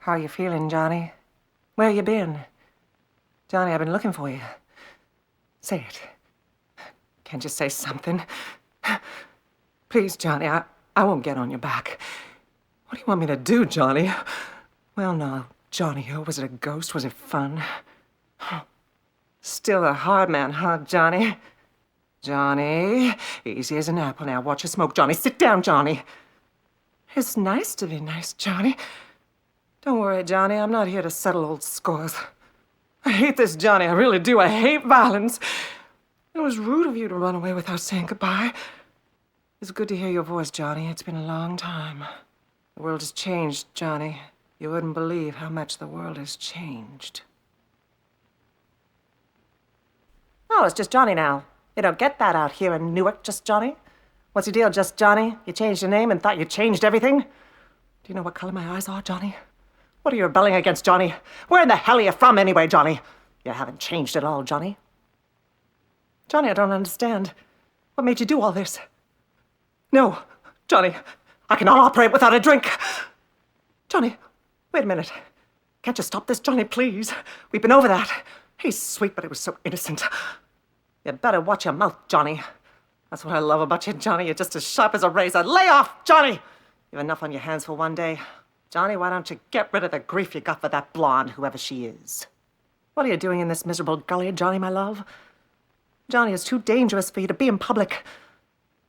How you feeling, Johnny? Where you been? Johnny, I've been looking for you. Say it. Can't you say something? Please, Johnny, I won't get on your back. What do you want me to do, Johnny? Well, no, Johnny, oh, was it a ghost? Was it fun? Still a hard man, huh, Johnny? Johnny, easy as an apple now. Watch your smoke, Johnny. Sit down, Johnny. It's nice to be nice, Johnny. Don't worry, Johnny. I'm not here to settle old scores. I hate this, Johnny. I really do. I hate violence. It was rude of you to run away without saying goodbye. It's good to hear your voice, Johnny. It's been a long time. The world has changed, Johnny. You wouldn't believe how much the world has changed. Oh, it's just Johnny now. You don't get that out here in Newark, just Johnny. What's your deal, just Johnny? You changed your name and thought you changed everything? Do you know what color my eyes are, Johnny? What are you rebelling against, Johnny? Where in the hell are you from anyway, Johnny? You haven't changed at all, Johnny. Johnny, I don't understand. What made you do all this? No, Johnny, I cannot operate without a drink. Johnny, wait a minute. Can't you stop this, Johnny, please? We've been over that. He's sweet, but it was so innocent. You better watch your mouth, Johnny. That's what I love about you, Johnny. You're just as sharp as a razor. Lay off, Johnny! You have enough on your hands for one day. Johnny, why don't you get rid of the grief you got for that blonde, whoever she is? What are you doing in this miserable gully, Johnny, my love? Johnny, it's too dangerous for you to be in public.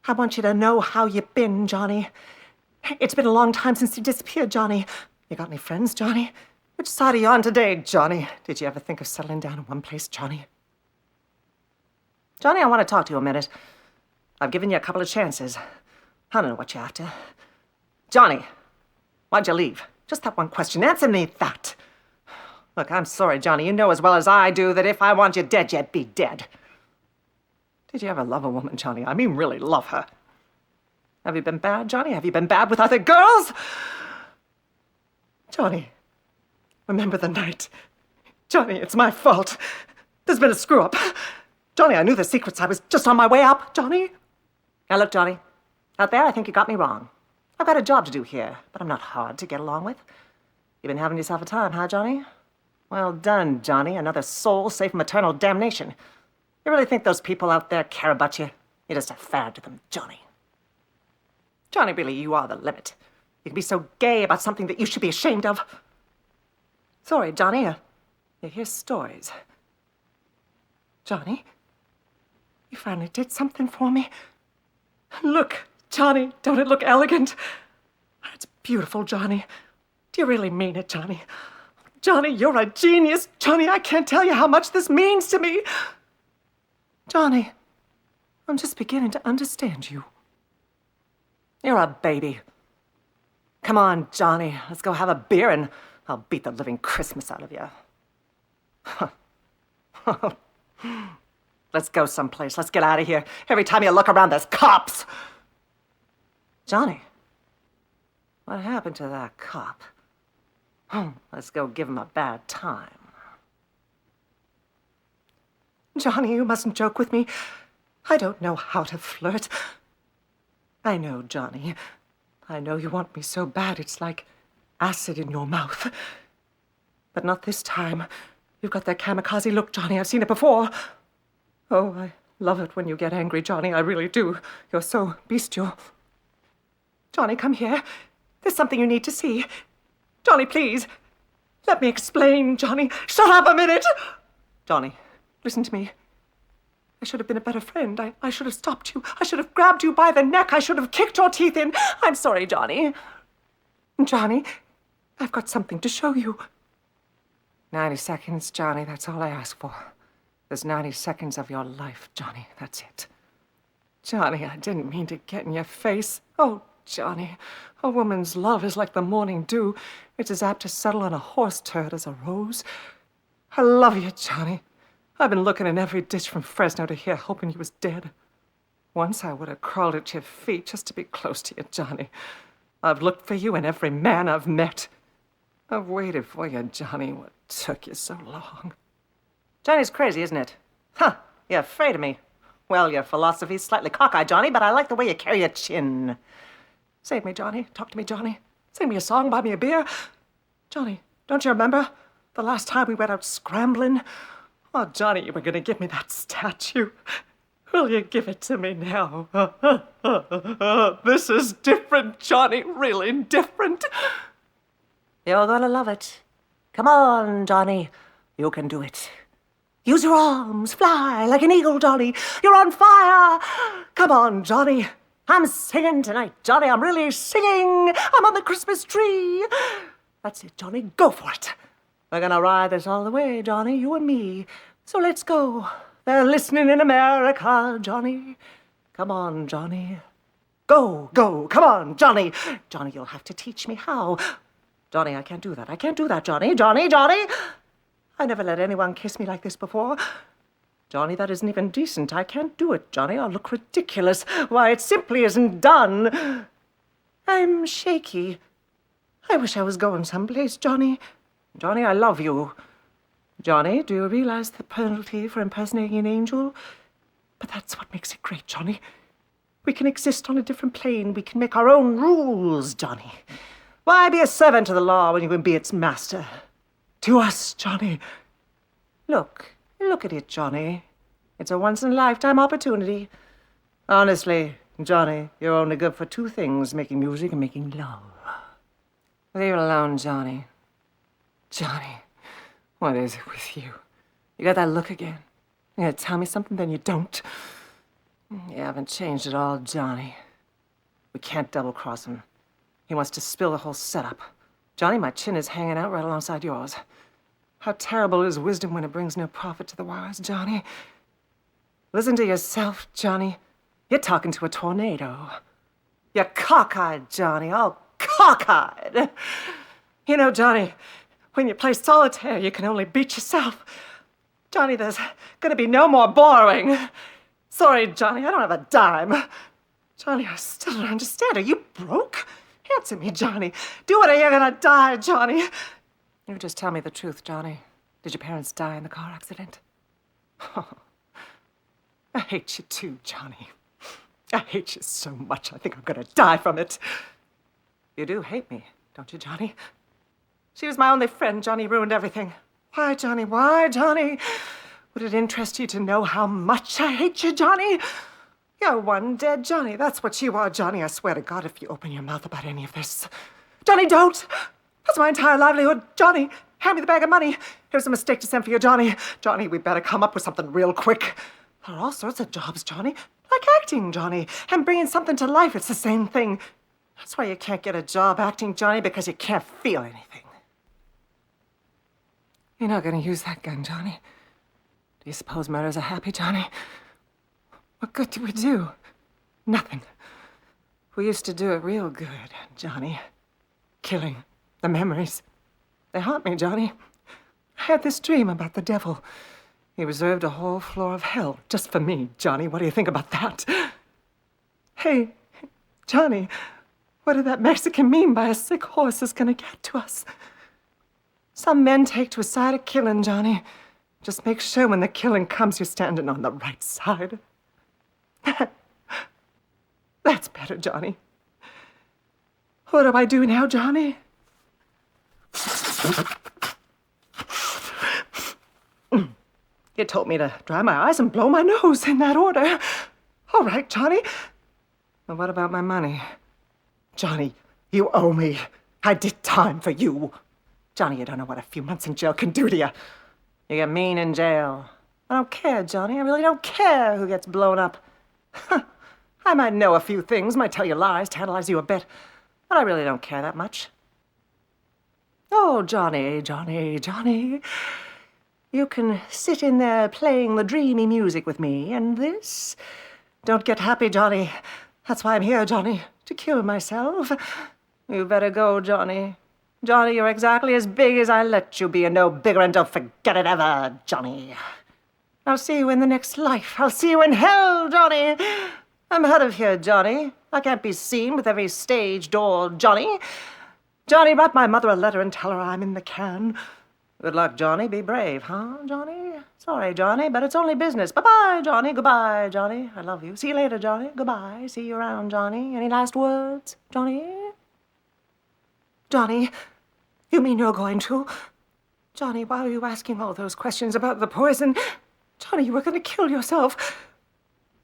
I want you to know how you've been, Johnny. It's been a long time since you disappeared, Johnny. You got any friends, Johnny? Which side are you on today, Johnny? Did you ever think of settling down in one place, Johnny? Johnny, I want to talk to you a minute. I've given you a couple of chances. I don't know what you're after. Johnny, why'd you leave? Just that one question. Answer me that. Look, I'm sorry, Johnny. You know as well as I do that if I want you dead, you'd be dead. Did you ever love a woman, Johnny? I mean, really love her. Have you been bad, Johnny? Have you been bad with other girls? Johnny, remember the night. Johnny, it's my fault. There's been a screw-up. Johnny, I knew the secrets. I was just on my way up, Johnny. Now look, Johnny. Out there, I think you got me wrong. I've got a job to do here, but I'm not hard to get along with. You've been having yourself a time, huh, Johnny? Well done, Johnny. Another soul safe from eternal damnation. You really think those people out there care about you? You're just a fad to them, Johnny. Johnny, really, you are the limit. You can be so gay about something that you should be ashamed of. Sorry, Johnny. You hear stories. Johnny, you finally did something for me. Look, Johnny, don't it look elegant? It's beautiful, Johnny. Do you really mean it, Johnny? Johnny, you're a genius. Johnny, I can't tell you how much this means to me. Johnny, I'm just beginning to understand you. You're a baby. Come on, Johnny, let's go have a beer and I'll beat the living Christmas out of you. Let's go someplace. Let's get out of here. Every time you look around, there's cops. Johnny, what happened to that cop? Let's go give him a bad time. Johnny, you mustn't joke with me. I don't know how to flirt. I know, Johnny. I know you want me so bad it's like acid in your mouth. But not this time. You've got that kamikaze look, Johnny. I've seen it before. Oh, I love it when you get angry, Johnny. I really do. You're so bestial. Johnny, come here. There's something you need to see. Johnny, please. Let me explain, Johnny. Shut up a minute. Johnny, listen to me. I should have been a better friend. I should have stopped you. I should have grabbed you by the neck. I should have kicked your teeth in. I'm sorry, Johnny. Johnny, I've got something to show you. 90 seconds, Johnny. That's all I ask for. There's 90 seconds of your life, Johnny. That's it. Johnny, I didn't mean to get in your face. Oh, Johnny, a woman's love is like the morning dew. It's as apt to settle on a horse turd as a rose. I love you, Johnny. I've been looking in every ditch from Fresno to here, hoping you was dead. Once I would have crawled at your feet just to be close to you, Johnny. I've looked for you in every man I've met. I've waited for you, Johnny. What took you so long? Johnny's crazy, isn't it? Huh, you're afraid of me. Well, your philosophy's slightly cockeyed, Johnny, but I like the way you carry your chin. Save me, Johnny. Talk to me, Johnny. Sing me a song, buy me a beer. Johnny, don't you remember the last time we went out scrambling? Oh, Johnny, you were going to give me that statue. Will you give it to me now? This is different, Johnny, really different. You're gonna love it. Come on, Johnny. You can do it. Use your arms, fly like an eagle, Johnny. You're on fire. Come on, Johnny. I'm singing tonight, Johnny. I'm really singing. I'm on the Christmas tree. That's it, Johnny. Go for it. We're gonna ride this all the way, Johnny, you and me. So let's go. They're listening in America, Johnny. Come on, Johnny. Go, go. Come on, Johnny. Johnny, you'll have to teach me how. Johnny, I can't do that. I can't do that, Johnny. Johnny, Johnny. I never let anyone kiss me like this before. Johnny, that isn't even decent. I can't do it, Johnny. I'll look ridiculous. Why, it simply isn't done. I'm shaky. I wish I was going someplace, Johnny. Johnny, I love you. Johnny, do you realize the penalty for impersonating an angel? But that's what makes it great, Johnny. We can exist on a different plane. We can make our own rules, Johnny. Why be a servant to the law when you can be its master? To us, Johnny. Look at it, Johnny. It's a once-in-a-lifetime opportunity. Honestly, Johnny, you're only good for two things, making music and making love. Leave it alone, Johnny. Johnny, what is it with you? You got that look again? You're gonna tell me something, then you don't? You haven't changed at all, Johnny. We can't double-cross him. He wants to spill the whole setup. Johnny, my chin is hanging out right alongside yours. How terrible is wisdom when it brings no profit to the wise, Johnny. Listen to yourself, Johnny. You're talking to a tornado. You're cockeyed, Johnny, all cockeyed. You know, Johnny, when you play solitaire, you can only beat yourself. Johnny, there's gonna be no more borrowing. Sorry, Johnny, I don't have a dime. Johnny, I still don't understand. Are you broke? Answer me, Johnny. Do it or you're gonna die, Johnny. You just tell me the truth, Johnny. Did your parents die in the car accident? Oh, I hate you too, Johnny. I hate you so much, I think I'm gonna die from it. You do hate me, don't you, Johnny? She was my only friend. Johnny ruined everything. Why, Johnny? Why, Johnny? Would it interest you to know how much I hate you, Johnny? You're one dead Johnny. That's what you are, Johnny. I swear to God, if you open your mouth about any of this. Johnny, don't! That's my entire livelihood. Johnny, hand me the bag of money. It was a mistake to send for you, Johnny. Johnny, we better come up with something real quick. There are all sorts of jobs, Johnny. Like acting, Johnny. And bringing something to life. It's the same thing. That's why you can't get a job acting, Johnny, because you can't feel anything. You're not going to use that gun, Johnny. Do you suppose murders are happy, Johnny? What good do we do? Nothing. We used to do it real good, Johnny. Killing. The memories. They haunt me, Johnny. I had this dream about the devil. He reserved a whole floor of hell just for me, Johnny. What do you think about that? Hey, Johnny, what did that Mexican mean by a sick horse is gonna get to us? Some men take to a side of killing, Johnny. Just make sure when the killing comes, you're standing on the right side. That's better, Johnny. What do I do now, Johnny? You told me to dry my eyes and blow my nose in that order. All right, Johnny. But what about my money? Johnny, you owe me. I did time for you. Johnny, you don't know what a few months in jail can do to you. You get mean in jail. I don't care, Johnny. I really don't care who gets blown up. I might know a few things, might tell you lies, tantalize you a bit, but I really don't care that much. Oh, Johnny, Johnny, Johnny. You can sit in there playing the dreamy music with me, and this? Don't get happy, Johnny. That's why I'm here, Johnny, to kill myself. You better go, Johnny. Johnny, you're exactly as big as I let you be, and no bigger, and don't forget it ever, Johnny. I'll see you in the next life. I'll see you in hell, Johnny. I'm out of here, Johnny. I can't be seen with every stage door, Johnny. Johnny, write my mother a letter and tell her I'm in the can. Good luck, Johnny. Be brave, huh, Johnny? Sorry, Johnny, but it's only business. Bye-bye, Johnny. Goodbye, Johnny. I love you. See you later, Johnny. Goodbye. See you around, Johnny. Any last words, Johnny? Johnny, You mean you're going to? Johnny, why are you asking all those questions about the poison? Johnny, you were going to kill yourself.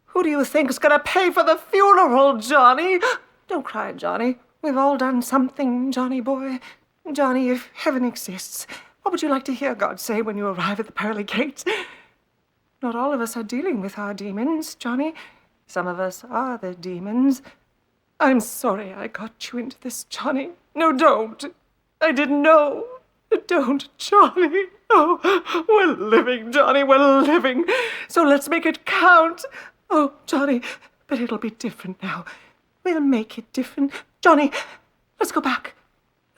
Who do you think's going to pay for the funeral, Johnny? Don't cry, Johnny. We've all done something, Johnny boy. Johnny, if heaven exists, what would you like to hear God say when you arrive at the pearly gates? Not all of us are dealing with our demons, Johnny. Some of us are the demons. I'm sorry I got you into this, Johnny. No, don't. I didn't know. Don't, Johnny. Oh, we're living, Johnny, we're living. So let's make it count. Oh, Johnny, but it'll be different now. We'll make it different. Johnny, let's go back.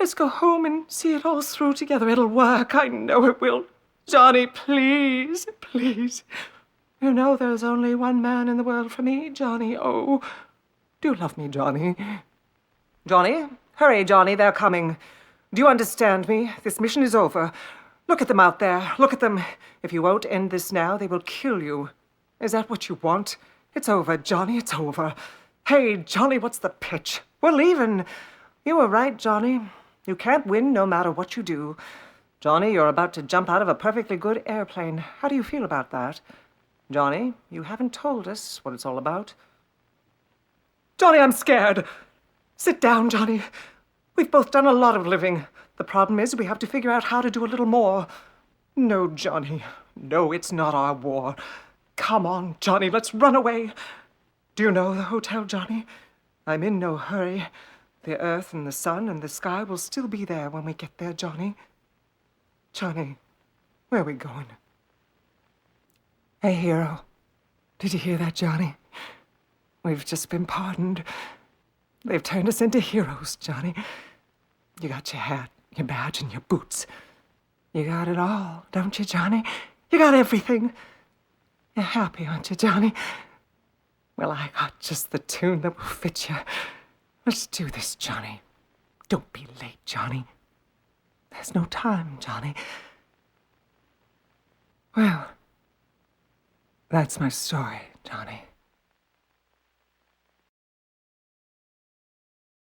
Let's go home and see it all through together. It'll work. I know it will. Johnny, please, please. You know there's only one man in the world for me, Johnny. Oh, do you love me, Johnny? Johnny? Hurry, Johnny, they're coming. Do you understand me? This mission is over. Look at them out there. Look at them. If you won't end this now, they will kill you. Is that what you want? It's over, Johnny, it's over. Hey, Johnny, what's the pitch? We're leaving. You were right, Johnny. You can't win no matter what you do. Johnny, you're about to jump out of a perfectly good airplane. How do you feel about that? Johnny, you haven't told us what it's all about. Johnny, I'm scared. Sit down, Johnny. We've both done a lot of living. The problem is we have to figure out how to do a little more. No, Johnny. No, it's not our war. Come on, Johnny, let's run away. Do you know the hotel, Johnny? I'm in no hurry. The earth and the sun and the sky will still be there when we get there, Johnny. Johnny, where are we going? Hey, hero. Did you hear that, Johnny? We've just been pardoned. They've turned us into heroes, Johnny. You got your hat, your badge, and your boots. You got it all, don't you, Johnny? You got everything. You're happy, aren't you, Johnny? Well, I got just the tune that will fit you. Let's do this, Johnny. Don't be late, Johnny. There's no time, Johnny. Well, that's my story, Johnny.